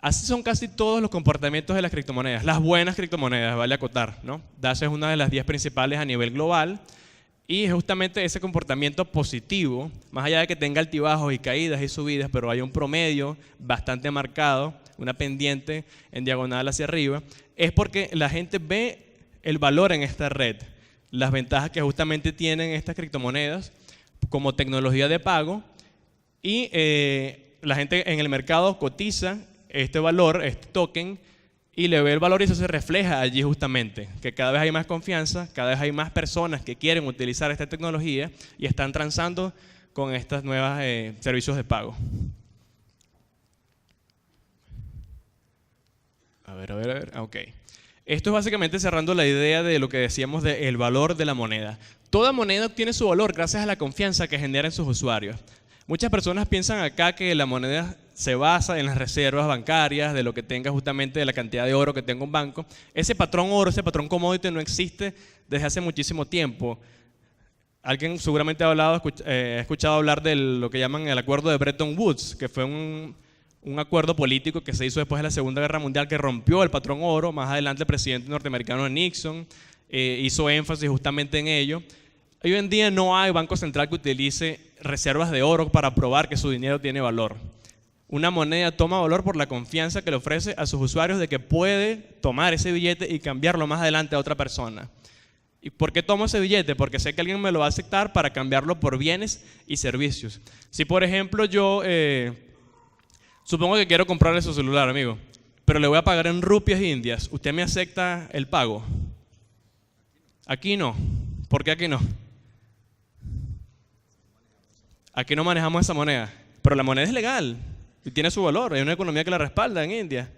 Así son casi todos los comportamientos de las criptomonedas, las buenas criptomonedas, vale acotar, ¿no? Dash es una de las 10 principales a nivel global. Y es justamente ese comportamiento positivo, más allá de que tenga altibajos y caídas y subidas, pero hay un promedio bastante marcado, una pendiente en diagonal hacia arriba, es porque la gente ve el valor en esta red, las ventajas que justamente tienen estas criptomonedas como tecnología de pago, y la gente en el mercado cotiza este valor, este token, y le ve el valor y eso se refleja allí justamente, que cada vez hay más confianza, cada vez hay más personas que quieren utilizar esta tecnología y están transando con estos nuevos servicios de pago. A ver, ok. Esto es básicamente cerrando la idea de lo que decíamos del valor de la moneda. Toda moneda obtiene su valor gracias a la confianza que genera en sus usuarios. Muchas personas piensan acá que la moneda se basa en las reservas bancarias, de lo que tenga justamente, de la cantidad de oro que tenga un banco. Ese patrón oro, ese patrón commodity no existe desde hace muchísimo tiempo. Alguien seguramente ha escuchado hablar de lo que llaman el acuerdo de Bretton Woods, que fue un acuerdo político que se hizo después de la Segunda Guerra Mundial que rompió el patrón oro. Más adelante el presidente norteamericano Nixon hizo énfasis justamente en ello. Hoy en día no hay banco central que utilice reservas de oro para probar que su dinero tiene valor. Una moneda toma valor por la confianza que le ofrece a sus usuarios de que puede tomar ese billete y cambiarlo más adelante a otra persona. ¿Y por qué tomo ese billete? Porque sé que alguien me lo va a aceptar para cambiarlo por bienes y servicios. Si, por ejemplo, yo supongo que quiero comprarle su celular, amigo, pero le voy a pagar en rupias indias, ¿usted me acepta el pago? Aquí no. ¿Por qué aquí no? Aquí no manejamos esa moneda, pero la moneda es legal y tiene su valor, hay una economía que la respalda en India.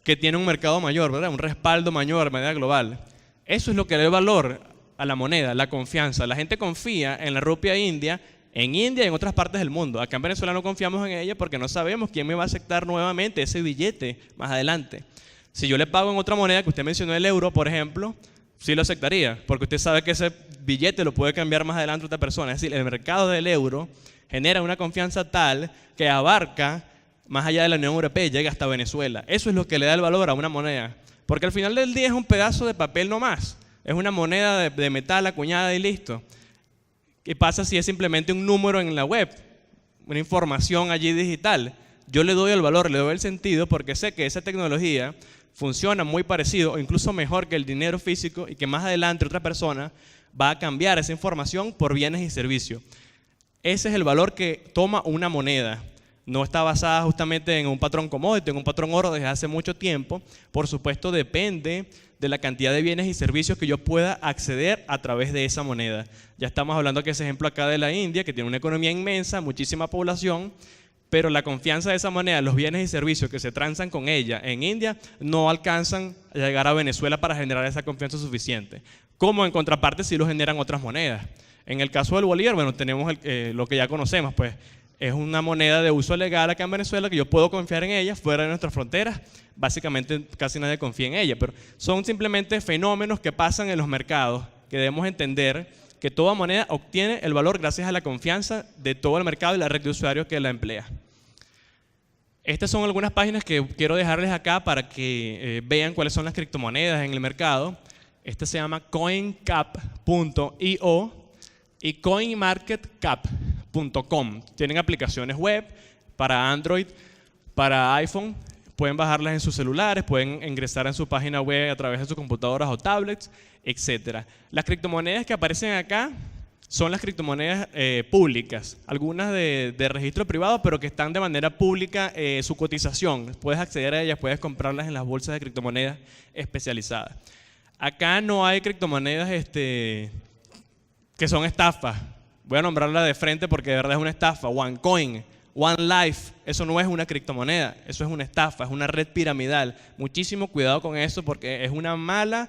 Que tiene un mercado mayor, ¿verdad? Un respaldo mayor a manera global. Eso es lo que le da valor a la moneda, la confianza. La gente confía en la rupia india en India y en otras partes del mundo. Acá en Venezuela no confiamos en ella porque no sabemos quién me va a aceptar nuevamente ese billete más adelante. Si yo le pago en otra moneda, que usted mencionó el euro, por ejemplo, sí lo aceptaría, porque usted sabe que ese billete lo puede cambiar más adelante otra persona. Es decir, el mercado del euro genera una confianza tal que abarca más allá de la Unión Europea y llega hasta Venezuela. Eso es lo que le da el valor a una moneda. Porque al final del día es un pedazo de papel nomás. Es una moneda de metal acuñada y listo. ¿Qué pasa si es simplemente un número en la web? Una información allí digital. Yo le doy el valor, le doy el sentido porque sé que esa tecnología funciona muy parecido o incluso mejor que el dinero físico y que más adelante otra persona va a cambiar esa información por bienes y servicios. Ese es el valor que toma una moneda. No está basada justamente en un patrón commodity, en un patrón oro desde hace mucho tiempo. Por supuesto, depende de la cantidad de bienes y servicios que yo pueda acceder a través de esa moneda. Ya estamos hablando que ese ejemplo acá de la India, que tiene una economía inmensa, muchísima población, pero la confianza de esa moneda, los bienes y servicios que se transan con ella en India, no alcanzan a llegar a Venezuela para generar esa confianza suficiente. Como en contraparte sí lo generan otras monedas. En el caso del bolívar, bueno, tenemos lo que ya conocemos, pues es una moneda de uso legal acá en Venezuela que yo puedo confiar en ella fuera de nuestras fronteras. Básicamente casi nadie confía en ella, pero son simplemente fenómenos que pasan en los mercados que debemos entender que toda moneda obtiene el valor gracias a la confianza de todo el mercado y la red de usuarios que la emplea. Estas son algunas páginas que quiero dejarles acá para que vean cuáles son las criptomonedas en el mercado. Esta se llama coincap.io y coinmarketcap.com. Tienen aplicaciones web para Android, para iPhone. Pueden bajarlas en sus celulares, pueden ingresar en su página web a través de sus computadoras o tablets, etc. Las criptomonedas que aparecen acá son las criptomonedas públicas, algunas de registro privado, pero que están de manera pública su cotización. Puedes acceder a ellas, puedes comprarlas en las bolsas de criptomonedas especializadas. Acá no hay criptomonedas que son estafas. Voy a nombrarla de frente porque de verdad es una estafa. OneCoin, OneLife, eso no es una criptomoneda, eso es una estafa, es una red piramidal. Muchísimo cuidado con eso porque es una mala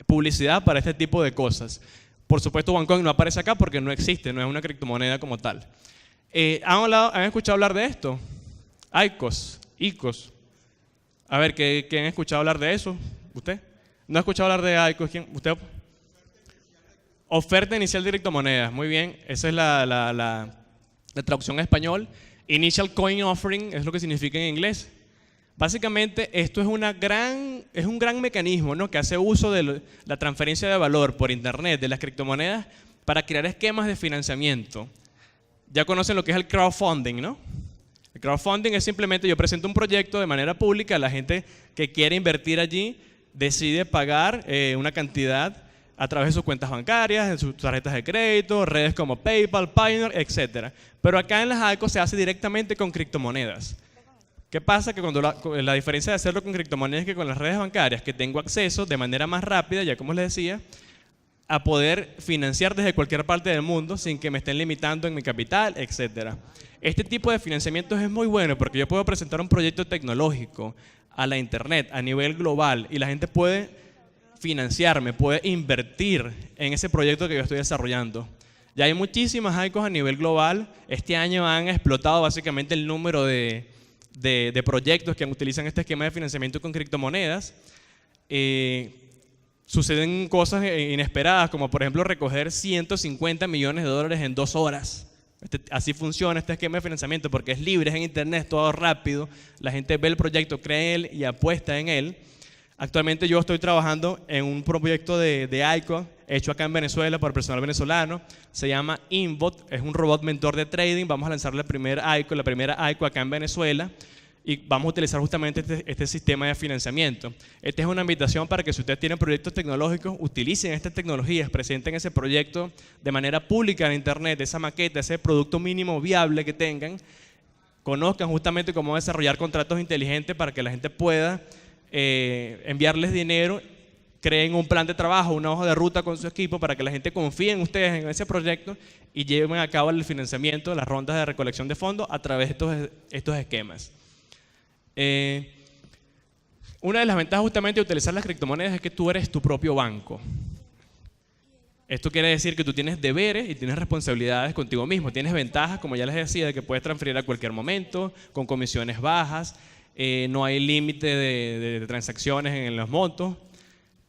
publicidad para este tipo de cosas. Por supuesto, OneCoin no aparece acá porque no existe, no es una criptomoneda como tal. ¿Han escuchado hablar de esto? ICOs. A ver, ¿quién ha escuchado hablar de eso? ¿Usted? ¿No ha escuchado hablar de ICOs? ¿Quién? ¿Usted? Oferta inicial de criptomonedas. Muy bien, esa es la traducción en español. Initial Coin Offering es lo que significa en inglés. Básicamente, esto es un gran mecanismo, ¿no?, que hace uso de la transferencia de valor por internet de las criptomonedas para crear esquemas de financiamiento. Ya conocen lo que es el crowdfunding, ¿no? El crowdfunding es simplemente yo presento un proyecto de manera pública, la gente que quiere invertir allí decide pagar una cantidad a través de sus cuentas bancarias, en sus tarjetas de crédito, redes como PayPal, Payoneer, etc. Pero acá en las ICOs se hace directamente con criptomonedas. ¿Qué pasa? Que cuando la diferencia de hacerlo con criptomonedas es que con las redes bancarias, que tengo acceso de manera más rápida, ya como les decía, a poder financiar desde cualquier parte del mundo sin que me estén limitando en mi capital, etc. Este tipo de financiamientos es muy bueno porque yo puedo presentar un proyecto tecnológico a la internet a nivel global y la gente puede financiarme, puede invertir en ese proyecto que yo estoy desarrollando. Ya hay muchísimas ICOs a nivel global. Este año han explotado básicamente el número de proyectos que utilizan este esquema de financiamiento con criptomonedas. Suceden cosas inesperadas, como por ejemplo recoger 150 millones de dólares en 2 horas. Así funciona este esquema de financiamiento porque es libre, es en internet, todo rápido. La gente ve el proyecto, cree en él y apuesta en él. Actualmente yo estoy trabajando en un proyecto de ICO hecho acá en Venezuela por personal venezolano. Se llama Inbot, es un robot mentor de trading. Vamos a lanzar la primera ICO acá en Venezuela. Y vamos a utilizar justamente este sistema de financiamiento. Esta es una invitación para que si ustedes tienen proyectos tecnológicos, utilicen estas tecnologías, presenten ese proyecto de manera pública en Internet, esa maqueta, ese producto mínimo viable que tengan, conozcan justamente cómo desarrollar contratos inteligentes para que la gente pueda enviarles dinero, creen un plan de trabajo, una hoja de ruta con su equipo para que la gente confíe en ustedes, en ese proyecto y lleven a cabo el financiamiento, las rondas de recolección de fondos a través de estos esquemas. Una de las ventajas justamente de utilizar las criptomonedas es que tú eres tu propio banco. Esto quiere decir que tú tienes deberes y tienes responsabilidades contigo mismo. Tienes ventajas, como ya les decía, de que puedes transferir a cualquier momento, con comisiones bajas, no hay límite de transacciones en los montos,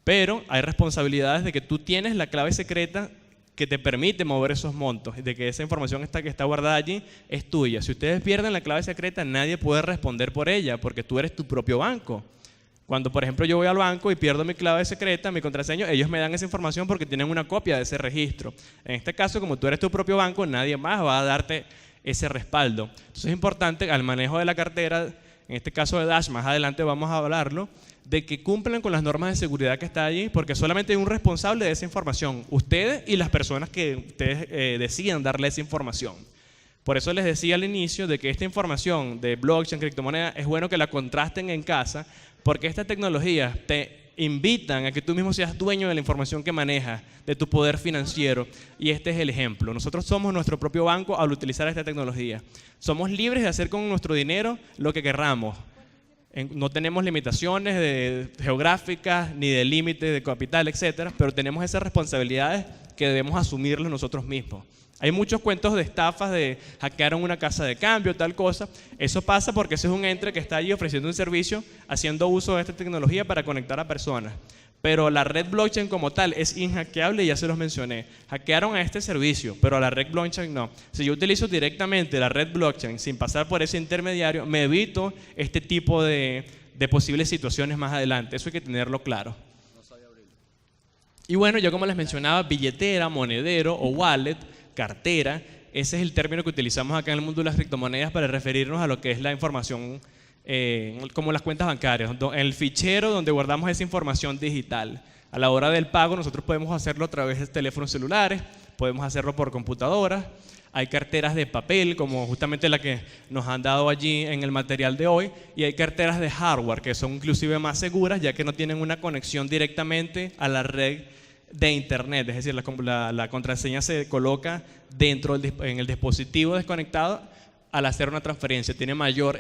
pero hay responsabilidades de que tú tienes la clave secreta que te permite mover esos montos, de que esa información que está guardada allí es tuya. Si ustedes pierden la clave secreta, nadie puede responder por ella, porque tú eres tu propio banco. Cuando, por ejemplo, yo voy al banco y pierdo mi clave secreta, mi contraseña, ellos me dan esa información porque tienen una copia de ese registro. En este caso, como tú eres tu propio banco, nadie más va a darte ese respaldo. Entonces es importante al manejo de la cartera, en este caso de Dash, más adelante vamos a hablarlo, de que cumplan con las normas de seguridad que está allí, porque solamente hay un responsable de esa información, ustedes y las personas que ustedes decidan darle esa información. Por eso les decía al inicio de que esta información de blockchain, criptomoneda, es bueno que la contrasten en casa, porque estas tecnologías te invitan a que tú mismo seas dueño de la información que manejas, de tu poder financiero, y este es el ejemplo. Nosotros somos nuestro propio banco al utilizar esta tecnología. Somos libres de hacer con nuestro dinero lo que querramos. No tenemos limitaciones geográficas ni de límite de capital, etcétera, pero tenemos esas responsabilidades que debemos asumirlas nosotros mismos. Hay muchos cuentos de estafas de hackearon una casa de cambio, tal cosa. Eso pasa porque ese es un ente que está allí ofreciendo un servicio, haciendo uso de esta tecnología para conectar a personas. Pero la red blockchain como tal es inhackeable y ya se los mencioné. Hackearon a este servicio, pero a la red blockchain no. Si yo utilizo directamente la red blockchain sin pasar por ese intermediario, me evito este tipo de posibles situaciones más adelante. Eso hay que tenerlo claro. Y bueno, yo como les mencionaba, billetera, monedero o wallet, cartera, ese es el término que utilizamos acá en el mundo de las criptomonedas para referirnos a lo que es la información como las cuentas bancarias, el fichero donde guardamos esa información digital. A la hora del pago nosotros podemos hacerlo a través de teléfonos celulares, podemos hacerlo por computadoras, hay carteras de papel como justamente la que nos han dado allí en el material de hoy, y hay carteras de hardware que son inclusive más seguras ya que no tienen una conexión directamente a la red de internet, es decir, la contraseña se coloca dentro en el dispositivo desconectado. Al hacer una transferencia tiene mayor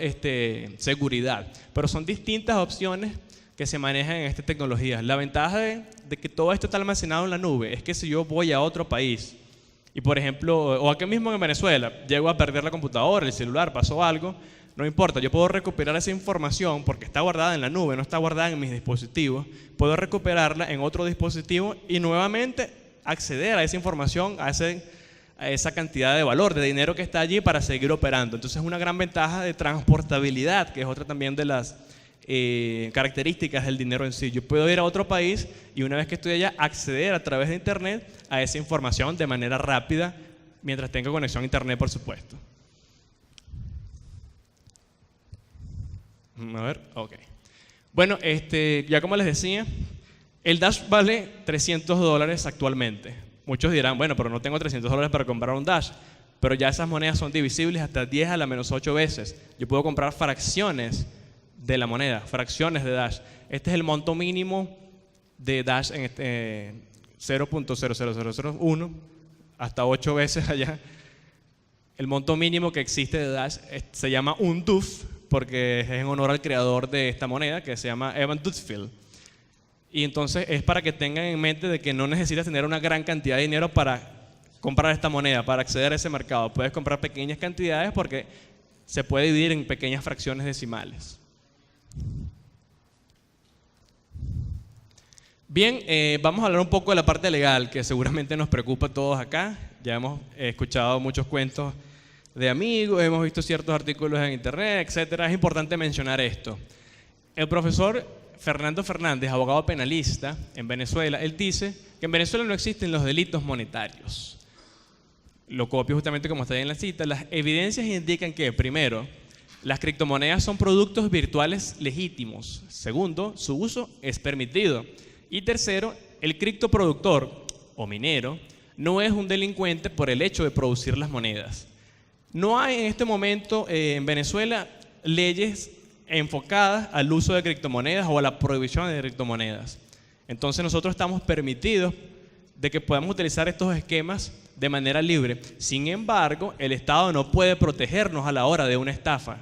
seguridad, pero son distintas opciones que se manejan en esta tecnología. La ventaja de que todo esto está almacenado en la nube es que si yo voy a otro país y, por ejemplo, o aquí mismo en Venezuela, llego a perder la computadora, el celular, pasó algo, no importa, yo puedo recuperar esa información porque está guardada en la nube, no está guardada en mis dispositivos, puedo recuperarla en otro dispositivo y nuevamente acceder a esa información, a esa cantidad de valor, de dinero que está allí para seguir operando. Entonces es una gran ventaja de transportabilidad, que es otra también de las características del dinero en sí. Yo puedo ir a otro país y una vez que estoy allá, acceder a través de internet a esa información de manera rápida, mientras tenga conexión a internet, por supuesto. A ver, ok. Bueno, ya como les decía, el Dash vale $300 actualmente. Muchos dirán, bueno, pero no tengo $300 para comprar un Dash. Pero ya esas monedas son divisibles hasta 10 a la menos 8 veces. Yo puedo comprar fracciones de la moneda, fracciones de Dash. Este es el monto mínimo de Dash en 0.00001, hasta 8 veces allá. El monto mínimo que existe de Dash se llama un DUF, porque es en honor al creador de esta moneda, que se llama Evan Dutfield. Y entonces es para que tengan en mente de que no necesitas tener una gran cantidad de dinero para comprar esta moneda, para acceder a ese mercado. Puedes comprar pequeñas cantidades porque se puede dividir en pequeñas fracciones decimales. Bien, vamos a hablar un poco de la parte legal, que seguramente nos preocupa a todos acá. Ya hemos escuchado muchos cuentos de amigos, hemos visto ciertos artículos en internet, etcétera. Es importante mencionar esto. El profesor Fernando Fernández, abogado penalista en Venezuela, él dice que en Venezuela no existen los delitos monetarios. Lo copio justamente como está ahí en la cita. Las evidencias indican que, primero, las criptomonedas son productos virtuales legítimos. Segundo, su uso es permitido. Y tercero, el criptoproductor o minero no es un delincuente por el hecho de producir las monedas. No hay en este momento en Venezuela leyes enfocadas al uso de criptomonedas o a la prohibición de criptomonedas. Entonces nosotros estamos permitidos de que podamos utilizar estos esquemas de manera libre. Sin embargo, el Estado no puede protegernos a la hora de una estafa.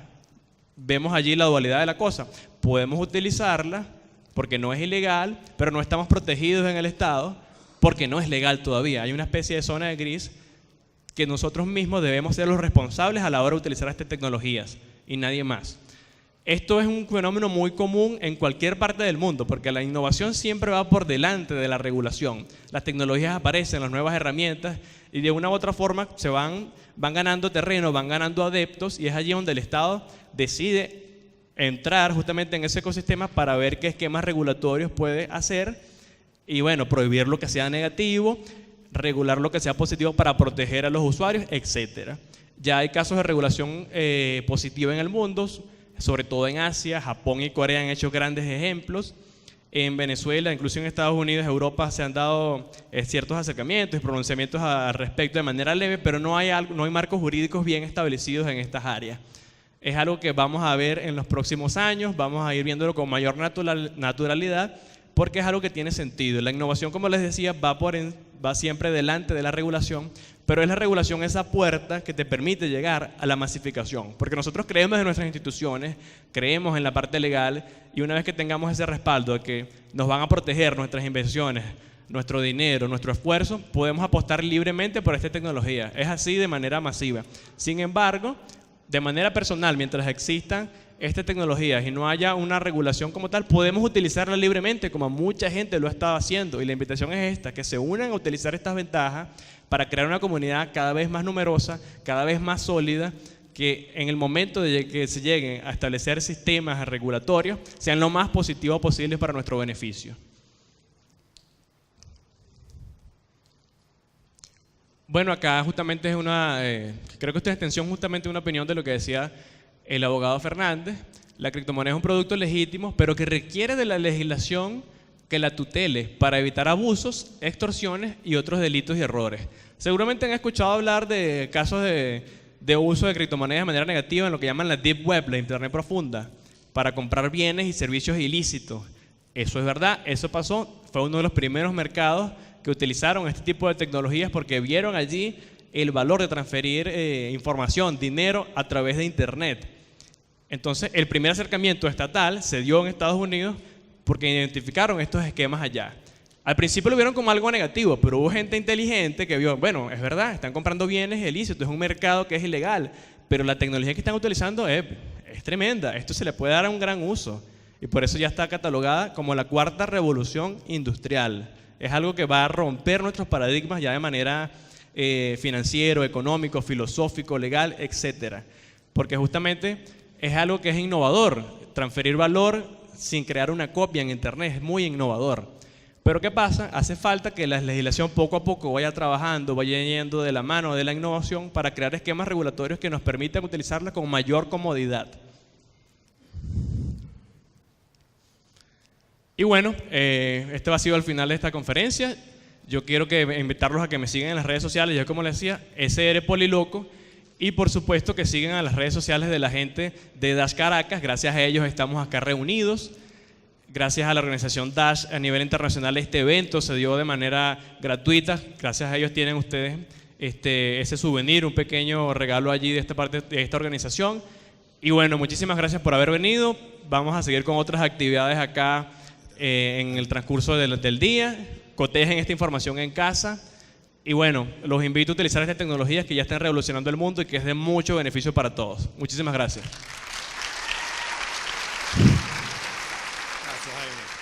Vemos allí la dualidad de la cosa. Podemos utilizarla porque no es ilegal, pero no estamos protegidos en el Estado porque no es legal todavía. Hay una especie de zona de gris que nosotros mismos debemos ser los responsables a la hora de utilizar estas tecnologías y nadie más. Esto es un fenómeno muy común en cualquier parte del mundo, porque la innovación siempre va por delante de la regulación. Las tecnologías aparecen, las nuevas herramientas, y de una u otra forma se van ganando terreno, van ganando adeptos, y es allí donde el Estado decide entrar justamente en ese ecosistema para ver qué esquemas regulatorios puede hacer y, bueno, prohibir lo que sea negativo, regular lo que sea positivo para proteger a los usuarios, etc. Ya hay casos de regulación positiva en el mundo, sobre todo en Asia. Japón y Corea han hecho grandes ejemplos. En Venezuela, incluso en Estados Unidos, Europa, se han dado ciertos acercamientos y pronunciamientos al respecto de manera leve, pero no hay marcos jurídicos bien establecidos en estas áreas. Es algo que vamos a ver en los próximos años, vamos a ir viéndolo con mayor naturalidad, porque es algo que tiene sentido. La innovación, como les decía, va siempre delante de la regulación, pero es la regulación esa puerta que te permite llegar a la masificación, porque nosotros creemos en nuestras instituciones, creemos en la parte legal, y una vez que tengamos ese respaldo de que nos van a proteger nuestras inversiones, nuestro dinero, nuestro esfuerzo, podemos apostar libremente por esta tecnología. Es así de manera masiva. Sin embargo, de manera personal, mientras existan estas tecnologías y no haya una regulación como tal, podemos utilizarla libremente, como mucha gente lo ha estado haciendo. Y la invitación es esta, que se unan a utilizar estas ventajas para crear una comunidad cada vez más numerosa, cada vez más sólida, que en el momento de que se lleguen a establecer sistemas regulatorios, sean lo más positivos posibles para nuestro beneficio. Bueno, acá justamente es creo que esta extensión justamente una opinión de lo que decía el abogado Fernández. La criptomoneda es un producto legítimo, pero que requiere de la legislación que la tutele para evitar abusos, extorsiones y otros delitos y errores. Seguramente han escuchado hablar de casos de uso de criptomonedas de manera negativa en lo que llaman la Deep Web, la Internet profunda, para comprar bienes y servicios ilícitos. Eso es verdad, eso pasó, fue uno de los primeros mercados que utilizaron este tipo de tecnologías porque vieron allí el valor de transferir información, dinero a través de Internet. Entonces, el primer acercamiento estatal se dio en Estados Unidos porque identificaron estos esquemas allá. Al principio lo vieron como algo negativo, pero hubo gente inteligente que vio, bueno, es verdad, están comprando bienes ilícitos, es un mercado que es ilegal, pero la tecnología que están utilizando es tremenda, esto se le puede dar un gran uso. Y por eso ya está catalogada como la cuarta revolución industrial. Es algo que va a romper nuestros paradigmas ya de manera financiero, económico, filosófico, legal, etc. Porque justamente es algo que es innovador. Transferir valor sin crear una copia en Internet es muy innovador. Pero ¿qué pasa? Hace falta que la legislación poco a poco vaya trabajando, vaya yendo de la mano de la innovación para crear esquemas regulatorios que nos permitan utilizarla con mayor comodidad. Y bueno, este va a ser el final de esta conferencia. Yo quiero invitarlos a que me sigan en las redes sociales, ya como les decía, SR Poliloco, y por supuesto que sigan a las redes sociales de la gente de Dash Caracas. Gracias a ellos estamos acá reunidos. Gracias a la organización Dash a nivel internacional este evento se dio de manera gratuita. Gracias a ellos tienen ustedes ese souvenir, un pequeño regalo allí de esta parte de esta organización. Y bueno, muchísimas gracias por haber venido. Vamos a seguir con otras actividades acá en el transcurso del día. Cotejen esta información en casa. Y bueno, los invito a utilizar estas tecnologías que ya están revolucionando el mundo y que es de mucho beneficio para todos. Muchísimas gracias. Gracias, Jaime.